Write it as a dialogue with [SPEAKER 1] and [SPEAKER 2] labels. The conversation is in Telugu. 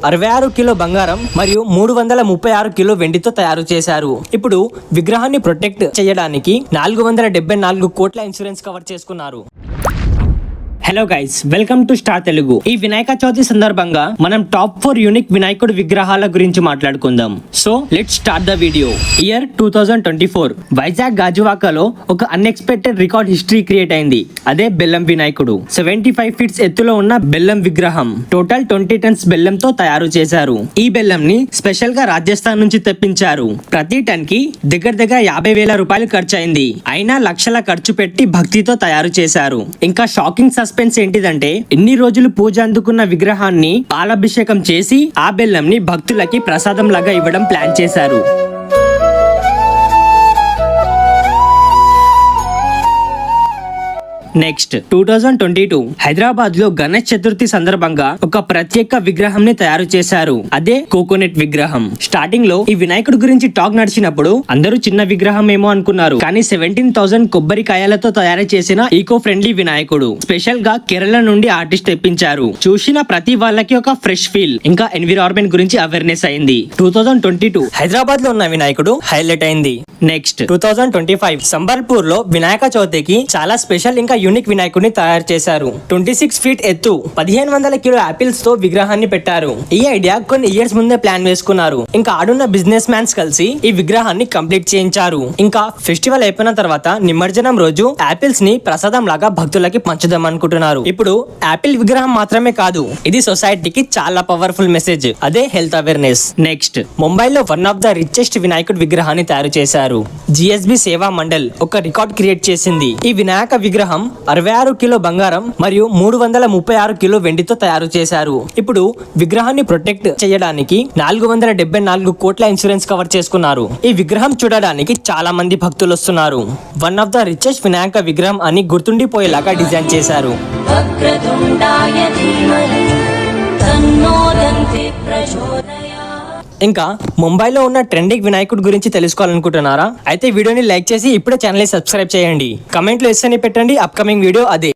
[SPEAKER 1] 66 కిలో బంగారం మరియు 336 కిలో వెండితో తయారు చేశారు. ఇప్పుడు విగ్రహాన్ని ప్రొటెక్ట్ చేయడానికి 474 కోట్ల ఇన్సూరెన్స్ కవర్ చేసుకున్నారు. Hello guys, welcome to star Telugu. ఈ వినాయక చవితి సందర్భంగా మనం టాప్ 4 యూనిక్ వినాయకుడు విగ్రహాల గురించి మాట్లాడుకుందాం. So let's start the video. Year 2024 Vizag గాజువాకలో ఒక అన్ఎక్స్పెక్టెడ్ రికార్డ్ హిస్టరీ క్రియేట్ అయింది. అదే బెల్లం వినాయకుడు. 75 ఫీట్స్ ఎత్తులో ఉన్న బెల్లం విగ్రహం టోటల్ 20 టన్స్ బెల్లంతో తయారు చేశారు. ఈ బెల్లం ని స్పెషల్ గా రాజస్థాన్ నుంచి తెప్పించారు. ప్రతి టన్ కి దగ్గర 50,000 రూపాయలు ఖర్చు అయింది. అయినా లక్షల ఖర్చు పెట్టి భక్తితో తయారు చేశారు. ఇంకా షాకింగ్ సస్పెన్స్ ఏంటిదంటే, ఇన్ని రోజులు పూజ అందుకున్న విగ్రహాన్ని పాలాభిషేకం చేసి ఆ బెల్లం ని భక్తులకి ప్రసాదం లాగా ఇవ్వడం ప్లాన్ చేశారు. నెక్స్ట్ 2022 హైదరాబాద్ లో గణేష్ చతుర్థి సందర్భంగా ఒక ప్రత్యేక విగ్రహం ని తయారు చేశారు. అదే కోకోనట్ విగ్రహం. స్టార్టింగ్ లో ఈ వినాయకుడి గురించి టాక్ నడిచినప్పుడు అందరూ చిన్న విగ్రహం ఏమో అనుకున్నారు. కానీ 17,000 కొబ్బరికాయలతో తయారు చేసిన ఈకో ఫ్రెండ్లీ వినాయకుడు. స్పెషల్ గా కేరళ నుండి ఆర్టిస్ట్ తెప్పించారు. చూసిన ప్రతి వాళ్ళకి ఒక ఫ్రెష్ ఫీల్, ఇంకా ఎన్విరాన్మెంట్ గురించి అవేర్నెస్ అయింది. 2022 హైదరాబాద్ లో ఉన్న వినాయకుడు హైలైట్ అయింది. నెక్స్ట్ 2025 సంబల్పూర్ లో వినాయక చవితికి చాలా స్పెషల్ ఇంకా యూనిక్ వినాయకుడిని తయారు చేశారు. 26 ఫీట్ ఎత్తు 1500 కిలో ఆపిల్స్ తో విగ్రహాన్ని పెట్టారు. ఈ ఐడియా కొన్ని ఇయర్స్ ముందే ప్లాన్ వేసుకున్నారు. ఇంకా ఆడున్న బిజినెస్ మ్యాన్స్ కలిసి ఈ విగ్రహాన్ని కంప్లీట్ చేయించారు. ఇంకా ఫెస్టివల్ అయిపోయిన తర్వాత నిమజ్జనం రోజు ఆపిల్స్ ని ప్రసాదం లాగా భక్తులకి పంచుదాం అనుకుంటున్నారు. ఇప్పుడు ఆపిల్ విగ్రహం మాత్రమే కాదు, ఇది సొసైటీకి చాలా పవర్ఫుల్ మెసేజ్. అదే హెల్త్ అవేర్నెస్. నెక్స్ట్ ముంబైలో వన్ ఆఫ్ ద రిచెస్ట్ వినాయకుడి విగ్రహాన్ని తయారు చేశారు. జిఎస్బి సేవా మండల్ ఒక రికార్డ్ క్రియేట్ చేసింది. ఈ వినాయక విగ్రహం 66 కిలో బంగారం మరియు 336 కిలో వెండితో తయారు చేశారు. ఇప్పుడు విగ్రహాన్ని ప్రొటెక్ట్ చేయడానికి 474 కోట్ల ఇన్సూరెన్స్ కవర్ చేసుకున్నారు. ఈ విగ్రహం చూడడానికి చాలా మంది భక్తులు వస్తున్నారు. One of the richest Vinayaka విగ్రహం అని గుర్తుండిపోయేలాగా డిజైన్ చేశారు. ఇంకా ముంబైలో ఉన్న ట్రెండింగ్ వినాయకుడి గురించి తెలుసుకోవాలనుకుంటున్నారా? అయితే వీడియోని లైక్ చేసి ఇప్పుడే ఛానల్ ని సబ్స్క్రైబ్ చేయండి. కమెంట్లో ఎస్ అని పెట్టండి. అప్కమింగ్ వీడియో అదే.